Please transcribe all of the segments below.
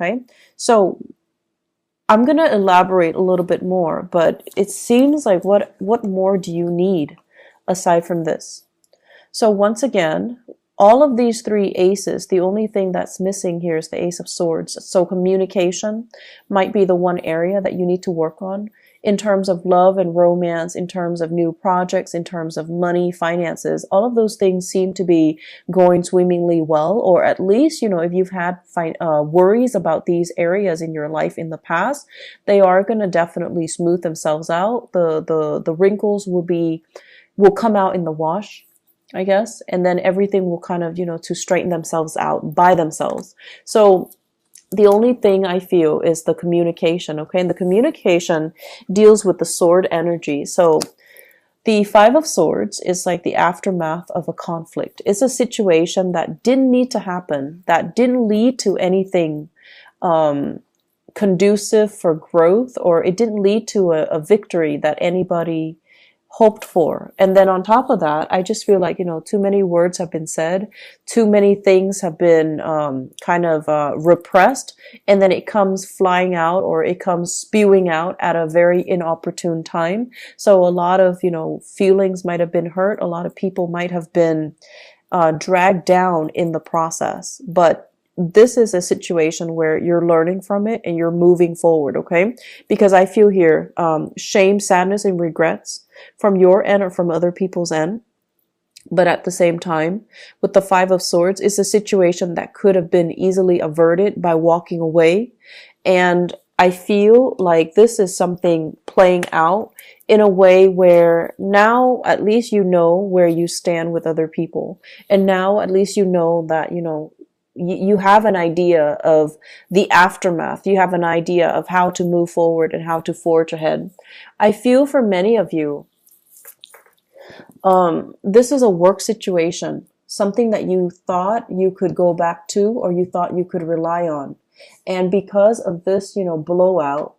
Okay, so I'm going to elaborate a little bit more, but it seems like what more do you need aside from this? So once again, all of these three aces, the only thing that's missing here is the Ace of Swords. So communication might be the one area that you need to work on in terms of love and romance, in terms of new projects, in terms of money, finances. All of those things seem to be going swimmingly well, or at least, if you've had worries about these areas in your life in the past, they are going to definitely smooth themselves out. The wrinkles will come out in the wash, I guess, and then everything will kind of, to straighten themselves out by themselves. So the only thing I feel is the communication, okay? And the communication deals with the sword energy. So the Five of Swords is like the aftermath of a conflict. It's a situation that didn't need to happen, that didn't lead to anything conducive for growth, or it didn't lead to a victory that anybody hoped for. And then on top of that, I just feel like, too many words have been said, too many things have been kind of repressed, and then it comes flying out, or it comes spewing out at a very inopportune time. So a lot of, feelings might have been hurt. A lot of people might have been dragged down in the process. But this is a situation where you're learning from it and you're moving forward, okay? Because I feel here shame, sadness, and regrets from your end or from other people's end. But at the same time, with the Five of Swords, it's a situation that could have been easily averted by walking away. And I feel like this is something playing out in a way where now at least you know where you stand with other people. And now at least you know that, you have an idea of the aftermath. You have an idea of how to move forward and how to forge ahead. I feel for many of you, this is a work situation, something that you thought you could go back to, or you thought you could rely on. And because of this, blowout,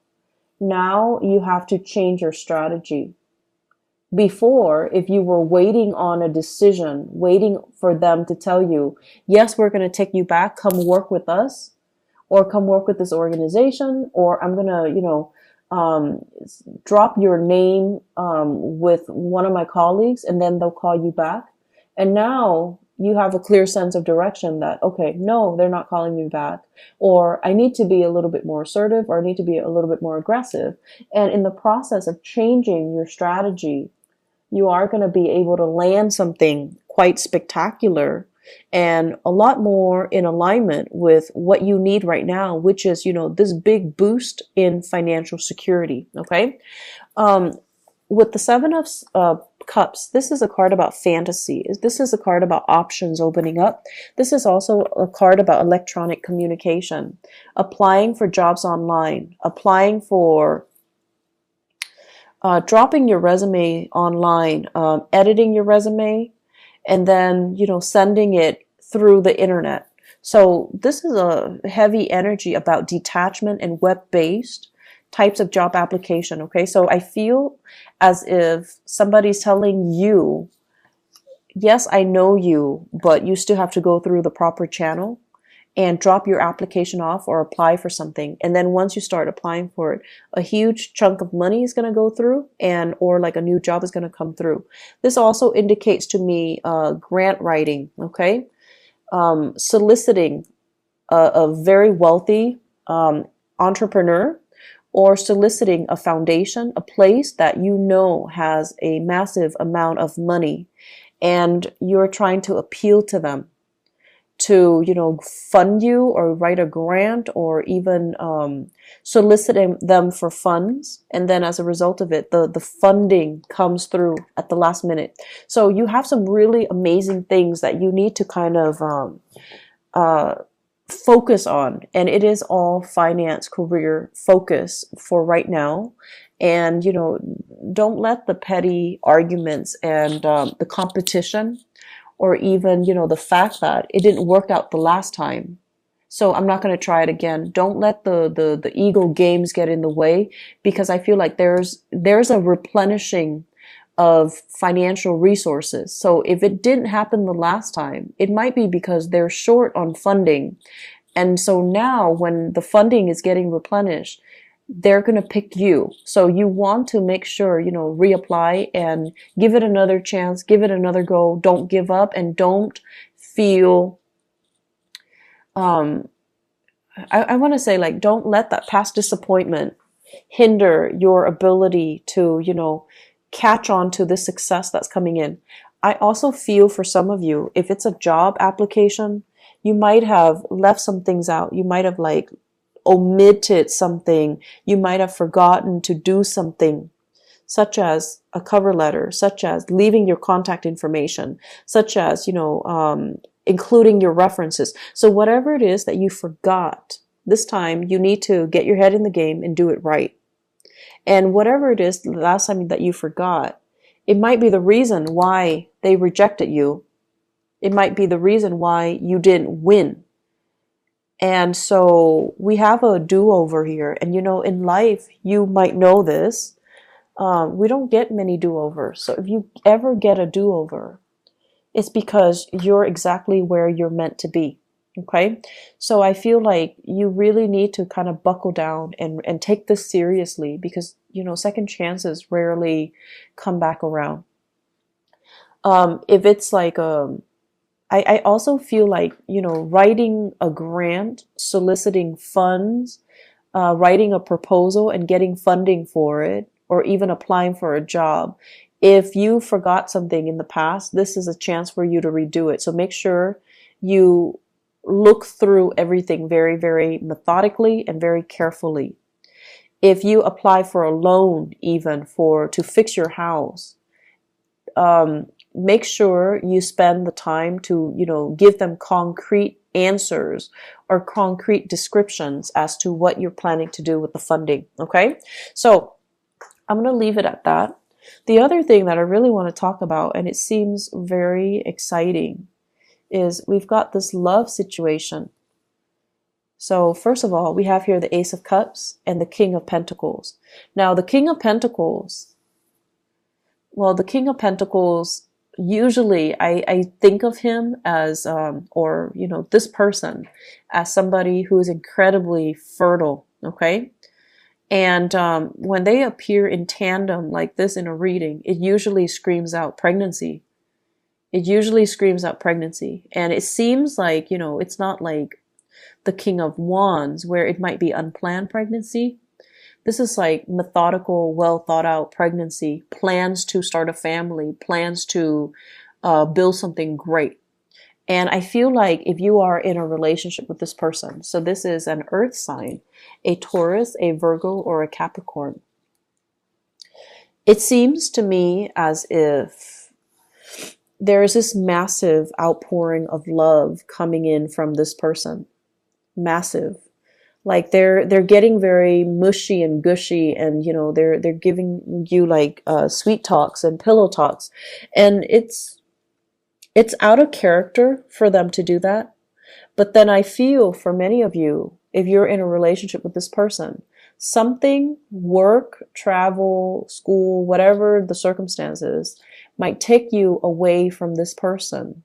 now you have to change your strategy. Before, if you were waiting on a decision, waiting for them to tell you, yes, we're going to take you back, come work with us, or come work with this organization, or I'm going to, drop your name with one of my colleagues, and then they'll call you back. And now you have a clear sense of direction that, okay, no, they're not calling me back, or I need to be a little bit more assertive, or I need to be a little bit more aggressive. And in the process of changing your strategy, you are going to be able to land something quite spectacular and a lot more in alignment with what you need right now, which is, this big boost in financial security. Okay. With the Seven of Cups, this is a card about fantasy. This is a card about options opening up. This is also a card about electronic communication, applying for jobs online, applying for dropping your resume online, editing your resume, and then, sending it through the internet. So this is a heavy energy about detachment and web-based types of job application. Okay. So I feel as if somebody's telling you, yes, I know you, but you still have to go through the proper channel and drop your application off or apply for something. And then once you start applying for it, a huge chunk of money is going to go through, or like a new job is going to come through. This also indicates to me grant writing, okay? Soliciting a very wealthy entrepreneur, or soliciting a foundation, a place that has a massive amount of money, and you're trying to appeal to them to, fund you or write a grant, or even soliciting them for funds. And then as a result of it, the funding comes through at the last minute. So you have some really amazing things that you need to kind of focus on. And it is all finance, career focus for right now. And, don't let the petty arguments and the competition, or even, the fact that it didn't work out the last time, so I'm not going to try it again. Don't let the ego games get in the way, because I feel like there's a replenishing of financial resources. So if it didn't happen the last time, it might be because they're short on funding, And so now when the funding is getting replenished, they're going to pick you. So you want to make sure, reapply and give it another chance, give it another go. Don't give up, and don't feel, I want to say, like, don't let that past disappointment hinder your ability to, catch on to this success that's coming in. I also feel for some of you, if it's a job application, you might have left some things out. You might have like omitted something. You might have forgotten to do something, such as a cover letter, such as leaving your contact information, such as, including your references. So whatever it is that you forgot, this time you need to get your head in the game and do it right. And whatever it is, the last time that you forgot, it might be the reason why they rejected you. It might be the reason why you didn't win. And so we have a do-over here. And in life, you might know this. We don't get many do-overs. So if you ever get a do-over, it's because you're exactly where you're meant to be. Okay? So I feel like you really need to kind of buckle down and take this seriously, because, second chances rarely come back around. If it's like, I also feel like, writing a grant, soliciting funds, writing a proposal and getting funding for it, or even applying for a job. If you forgot something in the past, this is a chance for you to redo it. So make sure you look through everything very, very methodically and very carefully. If you apply for a loan, even to fix your house, make sure you spend the time to, give them concrete answers or concrete descriptions as to what you're planning to do with the funding. Okay? So I'm going to leave it at that. The other thing that I really want to talk about, and it seems very exciting, is we've got this love situation. So first of all, we have here the Ace of Cups and the King of Pentacles. Now, the King of Pentacles, usually I think of him as, this person as somebody who is incredibly fertile, okay? And when they appear in tandem like this in a reading, it usually screams out pregnancy. It usually screams out pregnancy. And it seems like, it's not like the King of Wands where it might be unplanned pregnancy. This is like methodical, well thought out pregnancy, plans to start a family, plans to build something great. And I feel like if you are in a relationship with this person, so this is an earth sign, a Taurus, a Virgo, or a Capricorn, it seems to me as if there is this massive outpouring of love coming in from this person. Massive. Like they're getting very mushy and gushy, and they're giving you like sweet talks and pillow talks, and it's out of character for them to do that. But then I feel for many of you, if you're in a relationship with this person, something, work, travel, school, whatever the circumstances, might take you away from this person.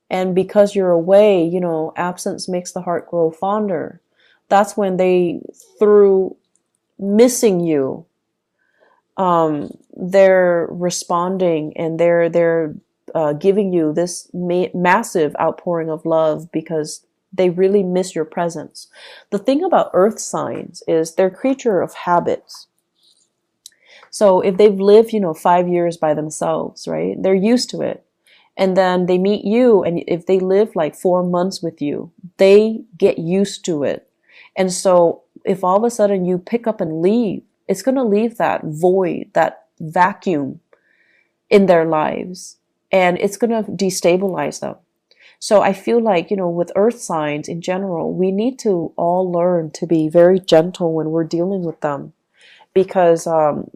And because you're away, absence makes the heart grow fonder. That's when through missing you, they're responding, and they're giving you this massive outpouring of love because they really miss your presence. The thing about earth signs is they're creature of habits. So if they've lived, 5 years by themselves, right, they're used to it. And then they meet you, and if they live like 4 months with you, they get used to it. And so if all of a sudden you pick up and leave, it's going to leave that void, that vacuum in their lives, and it's going to destabilize them. So I feel like, with earth signs in general, we need to all learn to be very gentle when we're dealing with them, because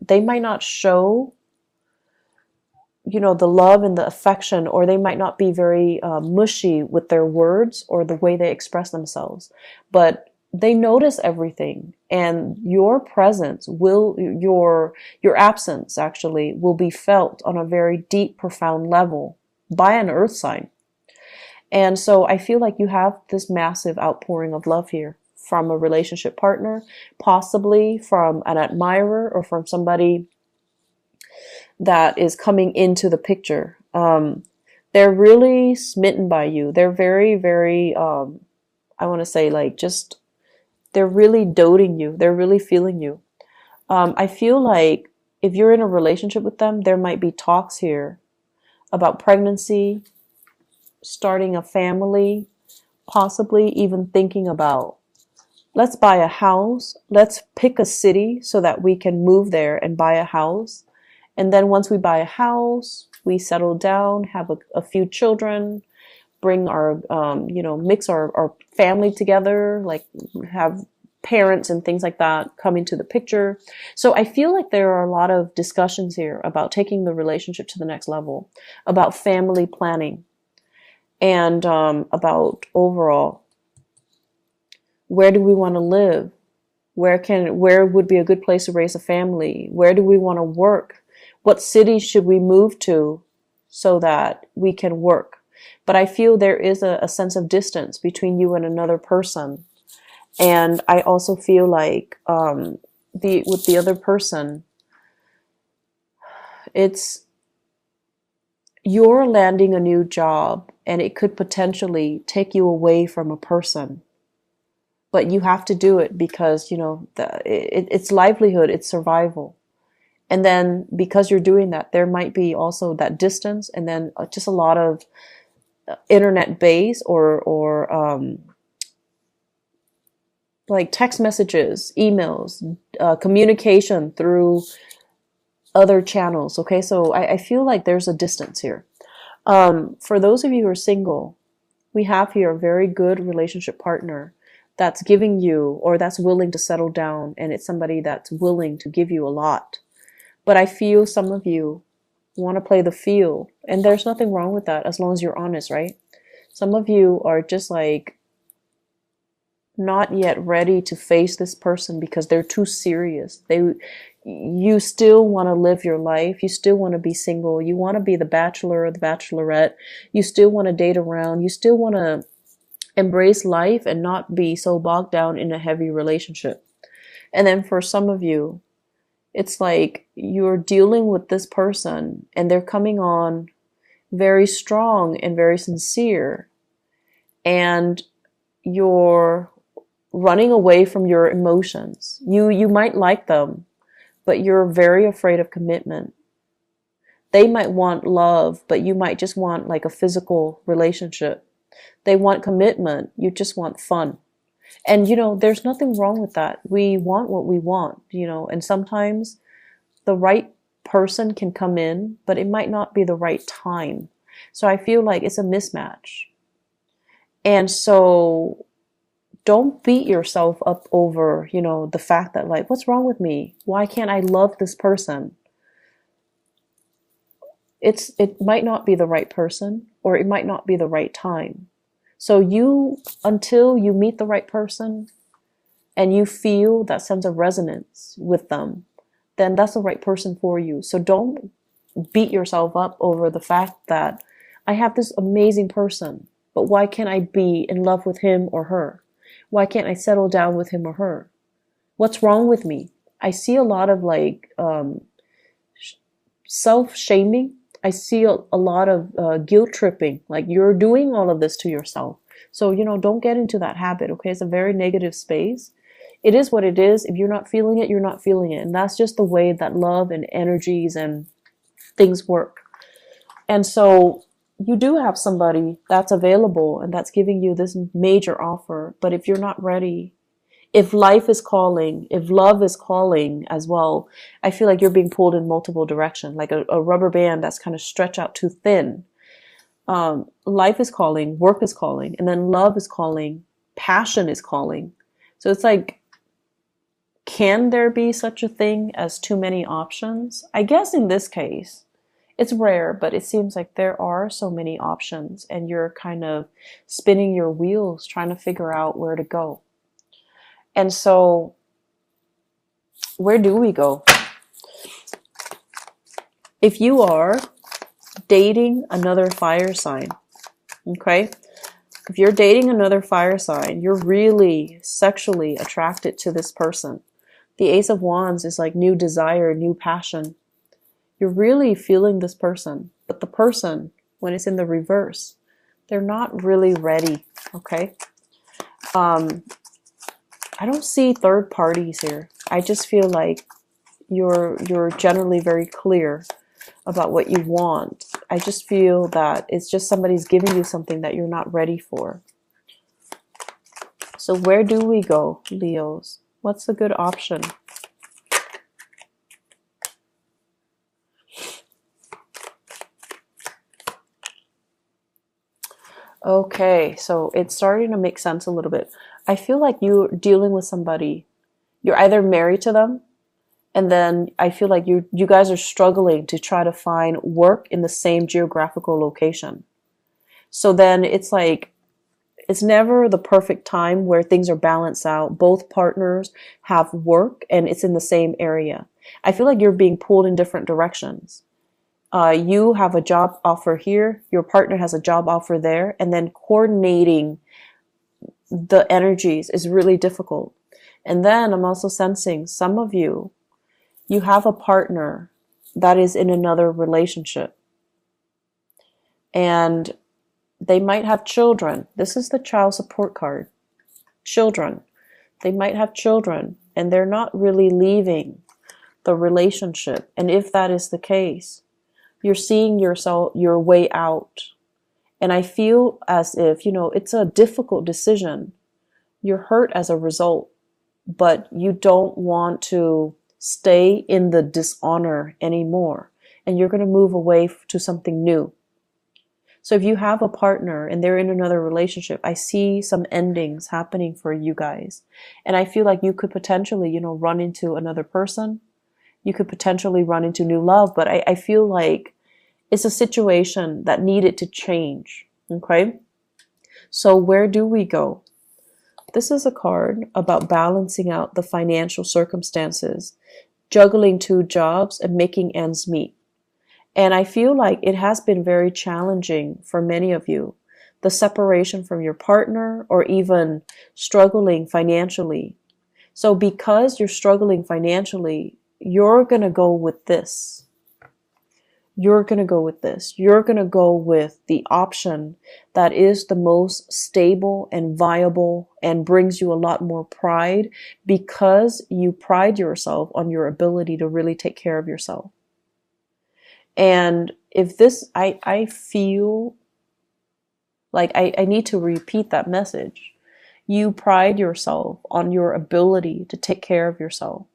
they might not show, the love and the affection, or they might not be very mushy with their words or the way they express themselves, but they notice everything, and your presence your absence actually will be felt on a very deep, profound level by an earth sign. And so I feel like you have this massive outpouring of love here from a relationship partner, possibly from an admirer or from somebody that is coming into the picture. They're really smitten by you. They're very, very, I want to say like just, they're really doting you. They're really feeling you. I feel like if you're in a relationship with them, there might be talks here about pregnancy, starting a family, possibly even thinking about, let's buy a house, let's pick a city so that we can move there and buy a house. And then once we buy a house, we settle down, have a few children, bring our, mix our family together, like have parents and things like that come into the picture. So I feel like there are a lot of discussions here about taking the relationship to the next level, about family planning, and about overall, where do we want to live? Where would be a good place to raise a family? Where do we want to work? What cities should we move to so that we can work? But I feel there is a sense of distance between you and another person. And I also feel like with the other person, you're landing a new job and it could potentially take you away from a person. But you have to do it because, it's livelihood, it's survival. And then because you're doing that, there might be also that distance, and then just a lot of internet base or like text messages, emails, communication through other channels. Okay, so I feel like there's a distance here. For those of you who are single, we have here a very good relationship partner that's giving you, or that's willing to settle down, and it's somebody that's willing to give you a lot. But I feel some of you want to play the field, and there's nothing wrong with that as long as you're honest, right? Some of you are just like not yet ready to face this person because they're too serious. You still want to live your life. You still want to be single. You want to be the bachelor or the bachelorette. You still want to date around. You still want to embrace life and not be so bogged down in a heavy relationship. And then for some of you, it's like you're dealing with this person and they're coming on very strong and very sincere, and you're running away from your emotions. You might like them, but you're very afraid of commitment. They might want love, but you might just want like a physical relationship. They want commitment, you just want fun. And there's nothing wrong with that. We want what we want, and sometimes the right person can come in, but it might not be the right time. So I feel like it's a mismatch. And so don't beat yourself up over, the fact that like, what's wrong with me? Why can't I love this person? It might not be the right person, or it might not be the right time. So until you meet the right person and you feel that sense of resonance with them, then that's the right person for you. So don't beat yourself up over the fact that I have this amazing person, but why can't I be in love with him or her? Why can't I settle down with him or her? What's wrong with me? I see a lot of like self-shaming. I see a lot of guilt tripping, like you're doing all of this to yourself. So, don't get into that habit, okay? It's a very negative space. It is what it is. If you're not feeling it, you're not feeling it. And that's just the way that love and energies and things work. And so you do have somebody that's available and that's giving you this major offer. But if you're not ready, if life is calling, if love is calling as well, I feel like you're being pulled in multiple directions, like a rubber band that's kind of stretched out too thin. Life is calling, work is calling, and then love is calling, passion is calling. So it's like, can there be such a thing as too many options? I guess in this case, it's rare, but it seems like there are so many options, and you're kind of spinning your wheels trying to figure out where to go. And so, where do we go? If you are dating another fire sign, okay, If you're dating another fire sign, you're really sexually attracted to this person. The Ace of Wands is like new desire, new passion. You're really feeling this person, but the person, when it's in the reverse, they're not really ready, okay? I don't see third parties here. I just feel like you're generally very clear about what you want. I just feel that it's just somebody's giving you something that you're not ready for. So where do we go, Leos? What's a good option? Okay, so it's starting to make sense a little bit. I feel like you're dealing with somebody. You're either married to them, and then I feel like you guys are struggling to try to find work in the same geographical location. So then it's like, it's never the perfect time where things are balanced out. Both partners have work and it's in the same area. I feel like you're being pulled in different directions. You have a job offer here, your partner has a job offer there, and then coordinating the energies is really difficult. And then I'm also sensing some of you have a partner that is in another relationship. And they might have children. This is the child support card. Children. They might have children and they're not really leaving the relationship. And if that is the case, you're seeing yourself, your way out. And I feel as if, it's a difficult decision. You're hurt as a result, but you don't want to stay in the dishonor anymore. And you're going to move away to something new. So if you have a partner and they're in another relationship, I see some endings happening for you guys. And I feel like you could potentially, run into another person. You could potentially run into new love, but I feel like it's a situation that needed to change. Okay. So where do we go? This is a card about balancing out the financial circumstances, juggling two jobs and making ends meet. And I feel like it has been very challenging for many of you. The separation from your partner or even struggling financially. So because you're struggling financially, you're going to go with this. You're going to go with this. You're going to go with the option that is the most stable and viable and brings you a lot more pride because you pride yourself on your ability to really take care of yourself. And if this, I feel like I need to repeat that message. You pride yourself on your ability to take care of yourself.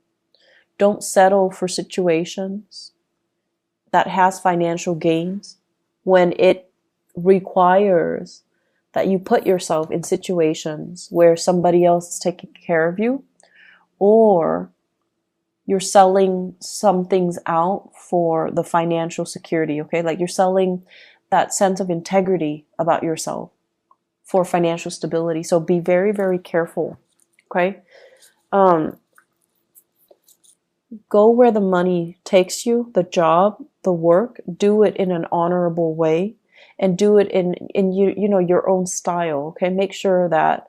Don't settle for situations that has financial gains when it requires that you put yourself in situations where somebody else is taking care of you, or you're selling some things out for the financial security, okay? Like you're selling that sense of integrity about yourself for financial stability. So be very, very careful, okay? Go where the money takes you, the job, the work. Do it in an honorable way and do it in your own style, okay? Make sure that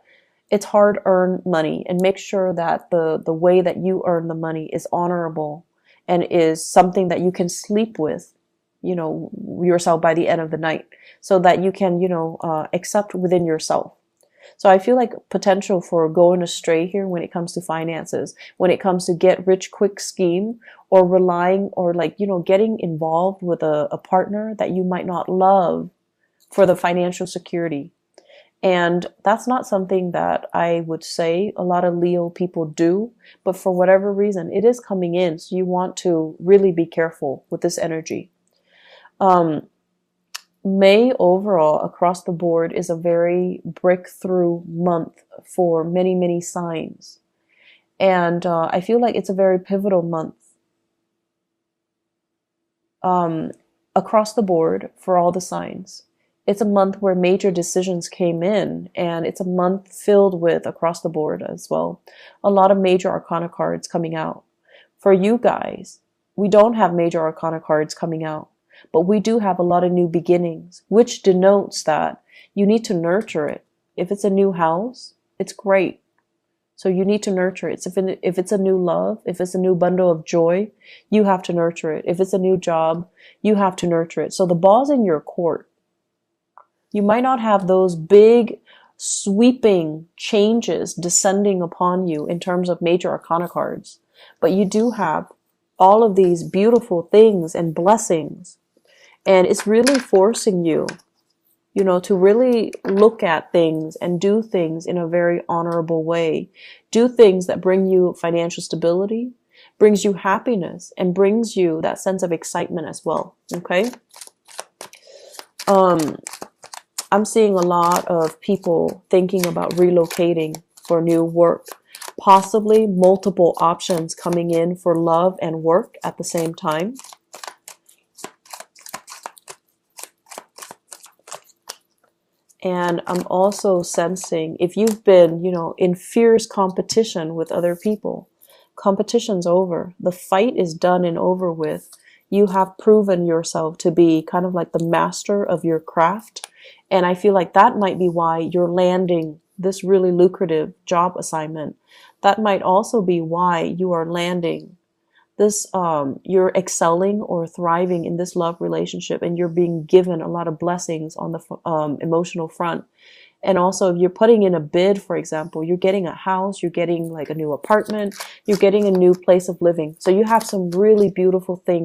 it's hard-earned money and make sure that the way that you earn the money is honorable and is something that you can sleep with, yourself by the end of the night so that you can, accept within yourself. So I feel like potential for going astray here when it comes to finances, when it comes to get rich quick scheme or relying or getting involved with a partner that you might not love for the financial security. And that's not something that I would say a lot of Leo people do, but for whatever reason, it is coming in. So you want to really be careful with this energy. May overall across the board is a very breakthrough month for many, many signs. And I feel like it's a very pivotal month across the board for all the signs. It's a month where major decisions came in, and it's a month filled with, across the board as well, a lot of major arcana cards coming out. For you guys, we don't have major arcana cards coming out, but we do have a lot of new beginnings, which denotes that you need to nurture it. If it's a new house, it's great. So you need to nurture it. If it's a new love, if it's a new bundle of joy, you have to nurture it. If it's a new job, you have to nurture it. So the ball's in your court. You might not have those big sweeping changes descending upon you in terms of major arcana cards, but you do have all of these beautiful things and blessings. And it's really forcing you, to really look at things and do things in a very honorable way. Do things that bring you financial stability, brings you happiness, and brings you that sense of excitement as well. Okay? I'm seeing a lot of people thinking about relocating for new work, possibly multiple options coming in for love and work at the same time. And I'm also sensing if you've been, in fierce competition with other people, competition's over. The fight is done and over with. You have proven yourself to be kind of like the master of your craft. And I feel like that might be why you're landing this really lucrative job assignment. That might also be why you are landing this, you're excelling or thriving in this love relationship, and you're being given a lot of blessings on the emotional front. And also, if you're putting in a bid, for example, you're getting a house, you're getting like a new apartment, you're getting a new place of living. So you have some really beautiful things